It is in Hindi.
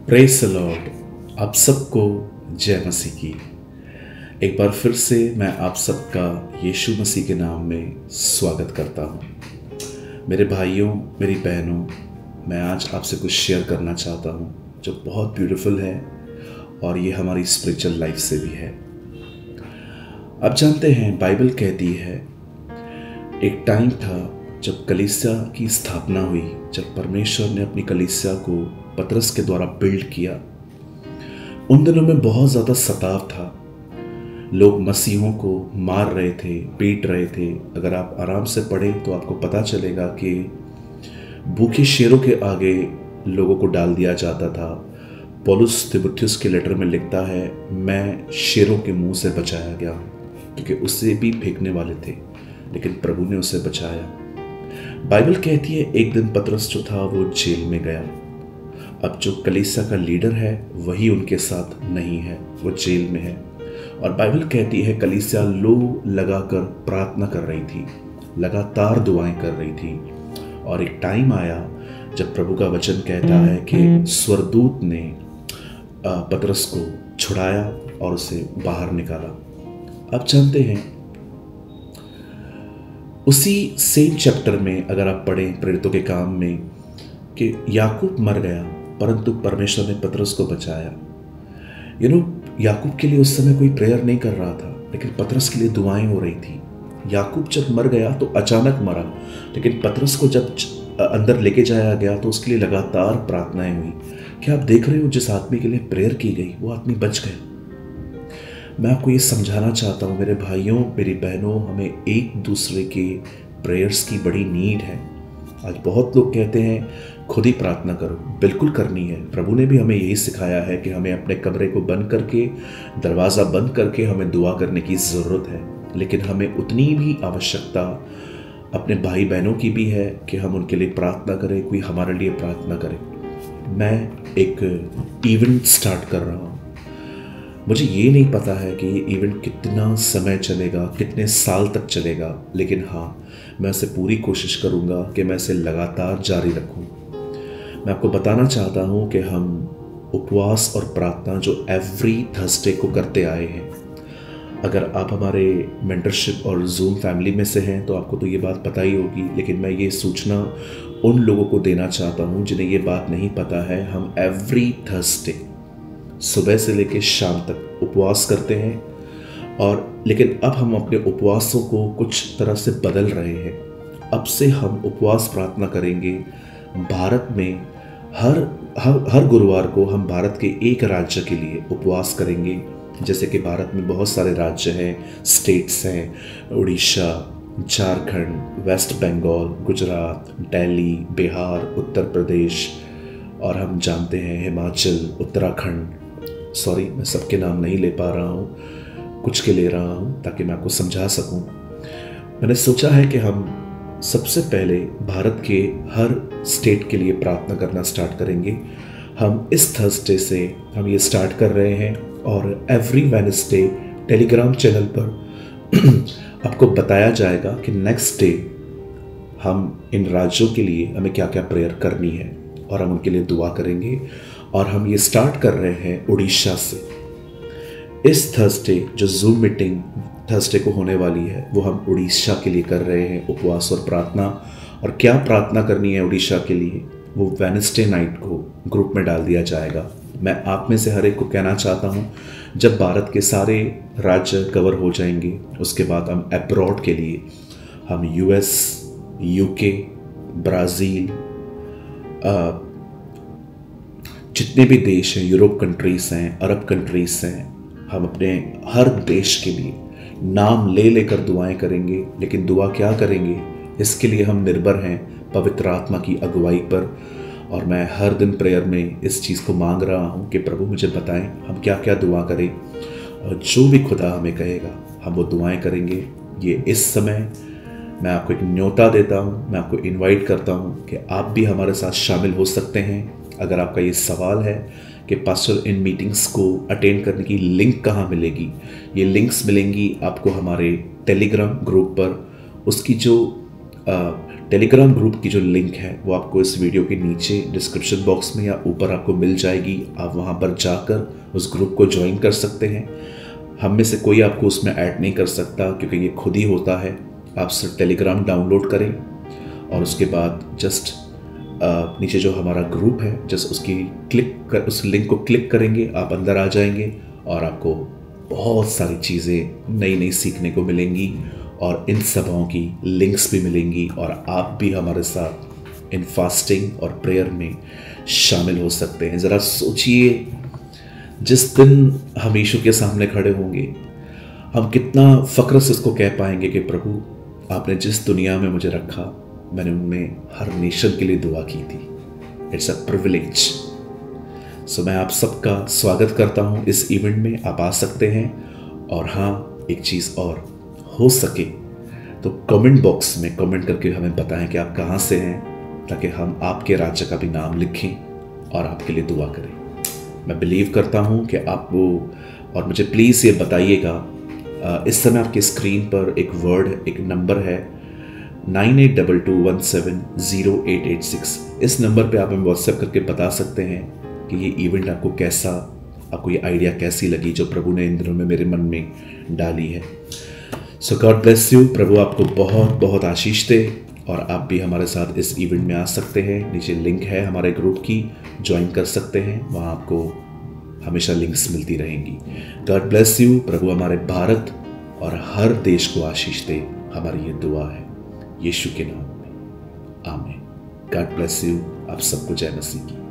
Praise the Lord. आप सबको जय मसीह की। एक बार फिर से मैं आप सबका यीशु मसीह के नाम में स्वागत करता हूँ। मेरे भाइयों, मेरी बहनों, मैं आज आपसे कुछ शेयर करना चाहता हूँ जो बहुत ब्यूटीफुल है और ये हमारी स्पिरिचुअल लाइफ से भी है। आप जानते हैं, बाइबल कहती है एक टाइम था जब कलीसिया की स्थापना हुई, जब परमेश्वर ने अपनी कलीसिया को पतरस के द्वारा बिल्ड किया। उन दिनों में बहुत ज़्यादा सताव था। लोग मसीहों को मार रहे थे, पीट रहे थे। अगर आप आराम से पढ़ें तो आपको पता चलेगा कि भूखे शेरों के आगे लोगों को डाल दिया जाता था। पौलुस तिमुथियुस के लेटर में लिखता है, मैं शेरों के मुंह से बचाया गया हूँ, क्योंकि उससे भी फेंकने वाले थे, लेकिन प्रभु ने उसे बचाया। बाइबल कहती है एक दिन पतरस जो था वो जेल में गया। अब जो कलीसिया का लीडर है वही उनके साथ नहीं है, वो जेल में है। और बाइबल कहती है कलीसिया लो लगाकर प्रार्थना कर रही थी, लगातार दुआएं कर रही थी। और एक टाइम आया जब प्रभु का वचन कहता है कि स्वर्गदूत ने पतरस को छुड़ाया और उसे बाहर निकाला। आप जानते हैं, उसी सेम चैप्टर में अगर आप पढ़ें प्रेरितों के काम में, कि याकूब मर गया परंतु परमेश्वर ने पतरस को बचाया। याकूब के लिए उस समय कोई प्रेयर नहीं कर रहा था, लेकिन पतरस के लिए दुआएं हो रही थी। याकूब जब मर गया तो अचानक मरा, लेकिन पतरस को जब अंदर लेके जाया गया तो उसके लिए लगातार प्रार्थनाएं हुई। क्या आप देख रहे हो, जिस आदमी के लिए प्रेयर की गई वो आदमी बच गया। मैं आपको ये समझाना चाहता हूँ मेरे भाइयों, मेरी बहनों, हमें एक दूसरे के प्रेयर्स की बड़ी नीड है। आज बहुत लोग कहते हैं खुद ही प्रार्थना करो, बिल्कुल करनी है। प्रभु ने भी हमें यही सिखाया है कि हमें अपने कमरे को बंद करके, दरवाज़ा बंद करके हमें दुआ करने की ज़रूरत है। लेकिन हमें उतनी भी आवश्यकता अपने भाई बहनों की भी है कि हम उनके लिए प्रार्थना करें, कोई हमारे लिए प्रार्थना करे। मैं एक इवेंट स्टार्ट कर रहा हूँ। मुझे ये नहीं पता है कि ये इवेंट कितना समय चलेगा, कितने साल तक चलेगा, लेकिन हाँ, मैं इसे पूरी कोशिश करूँगा कि मैं इसे लगातार जारी रखूँ। मैं आपको बताना चाहता हूँ कि हम उपवास और प्रार्थना जो एवरी थर्सडे को करते आए हैं। अगर आप हमारे मेंटरशिप और जूम फैमिली में से हैं तो आपको तो ये बात पता ही होगी, लेकिन मैं ये सूचना उन लोगों को देना चाहता हूँ जिन्हें ये बात नहीं पता है। हम एवरी थर्सडे सुबह से लेकर शाम तक उपवास करते हैं। और लेकिन अब हम अपने उपवासों को कुछ तरह से बदल रहे हैं। अब से हम उपवास प्रार्थना करेंगे भारत में। हर गुरुवार को हम भारत के एक राज्य के लिए उपवास करेंगे। जैसे कि भारत में बहुत सारे राज्य हैं, स्टेट्स हैं, उड़ीसा, झारखंड, वेस्ट बंगाल, गुजरात, दिल्ली, बिहार, उत्तर प्रदेश, और हम जानते हैं हिमाचल, उत्तराखंड। सॉरी, मैं सबके नाम नहीं ले पा रहा हूँ, कुछ के ले रहा हूँ ताकि मैं आपको समझा सकूँ। मैंने सोचा है कि हम सबसे पहले भारत के हर स्टेट के लिए प्रार्थना करना स्टार्ट करेंगे। हम इस थर्सडे से हम ये स्टार्ट कर रहे हैं और एवरी वेडनेसडे टेलीग्राम चैनल पर आपको बताया जाएगा कि नेक्स्ट डे हम इन राज्यों के लिए हमें क्या क्या प्रेयर करनी है और हम उनके लिए दुआ करेंगे। और हम ये स्टार्ट कर रहे हैं उड़ीसा से। इस थर्सडे जो जूम मीटिंग थर्सडे को होने वाली है वो हम उड़ीसा के लिए कर रहे हैं, उपवास और प्रार्थना। और क्या प्रार्थना करनी है उड़ीसा के लिए, वो वेडनेसडे नाइट को ग्रुप में डाल दिया जाएगा। मैं आप में से हर एक को कहना चाहता हूँ, जब भारत के सारे राज्य कवर हो जाएंगे उसके बाद हम अब्रॉड के लिए हम यूएस, यूके, ब्राज़ील, जितने भी देश हैं, यूरोप कंट्रीज़ हैं, अरब कंट्रीज़ हैं, हम अपने हर देश के लिए नाम ले लेकर दुआएं करेंगे। लेकिन दुआ क्या करेंगे, इसके लिए हम निर्भर हैं पवित्र आत्मा की अगुवाई पर। और मैं हर दिन प्रेयर में इस चीज़ को मांग रहा हूँ कि प्रभु मुझे बताएं हम क्या क्या दुआ करें, और जो भी खुदा हमें कहेगा हम वो दुआएं करेंगे। ये इस समय मैं आपको एक न्योता देता हूँ, मैं आपको इनवाइट करता हूँ कि आप भी हमारे साथ शामिल हो सकते हैं। अगर आपका ये सवाल है कि पास्टर इन मीटिंग्स को अटेंड करने की लिंक कहाँ मिलेगी, ये लिंक्स मिलेंगी आपको हमारे टेलीग्राम ग्रुप पर। उसकी जो टेलीग्राम ग्रुप की जो लिंक है वो आपको इस वीडियो के नीचे डिस्क्रिप्शन बॉक्स में या ऊपर आपको मिल जाएगी। आप वहाँ पर जाकर उस ग्रुप को ज्वाइन कर सकते हैं। हम में से कोई आपको उसमें ऐड नहीं कर सकता क्योंकि ये खुद ही होता है। आप सिर्फ टेलीग्राम डाउनलोड करें और उसके बाद जस्ट नीचे जो हमारा ग्रुप है जस्ट उस लिंक को क्लिक करेंगे, आप अंदर आ जाएंगे और आपको बहुत सारी चीज़ें नई नई सीखने को मिलेंगी और इन सभाओं की लिंक्स भी मिलेंगी और आप भी हमारे साथ इन फास्टिंग और प्रेयर में शामिल हो सकते हैं। ज़रा सोचिए, जिस दिन हम यीशु के सामने खड़े होंगे हम कितना फ़ख्र से उसको कह पाएंगे कि प्रभु आपने जिस दुनिया में मुझे रखा मैंने उनमें हर नेशन के लिए दुआ की थी। It's a privilege. सो मैं आप सबका स्वागत करता हूँ इस इवेंट में। आप आ सकते हैं। और हाँ, एक चीज़ और, हो सके तो कमेंट बॉक्स में कमेंट करके हमें बताएं कि आप कहाँ से हैं, ताकि हम आपके राज्य का भी नाम लिखें और आपके लिए दुआ करें। मैं बिलीव करता हूँ कि आपको, और मुझे प्लीज़ ये बताइएगा, इस समय आपकी स्क्रीन पर एक वर्ड, एक नंबर है 9822170886। इस नंबर पे आप हमें व्हाट्सएप करके बता सकते हैं कि ये इवेंट आपको कैसा, आपको ये आइडिया कैसी लगी जो प्रभु ने इन दिनों में मेरे मन में डाली है। सो गॉड ब्लेस यू। प्रभु आपको बहुत बहुत आशीष दे और आप भी हमारे साथ इस इवेंट में आ सकते हैं। नीचे लिंक है हमारे ग्रुप की, ज्वाइन कर सकते हैं। वहाँ आपको हमेशा लिंक्स मिलती रहेंगी। God bless you. प्रभु हमारे भारत और हर देश को आशीष दे, हमारी ये दुआ है यीशु के नाम में। आमीन। God bless you. आप सबको जय मसीह की।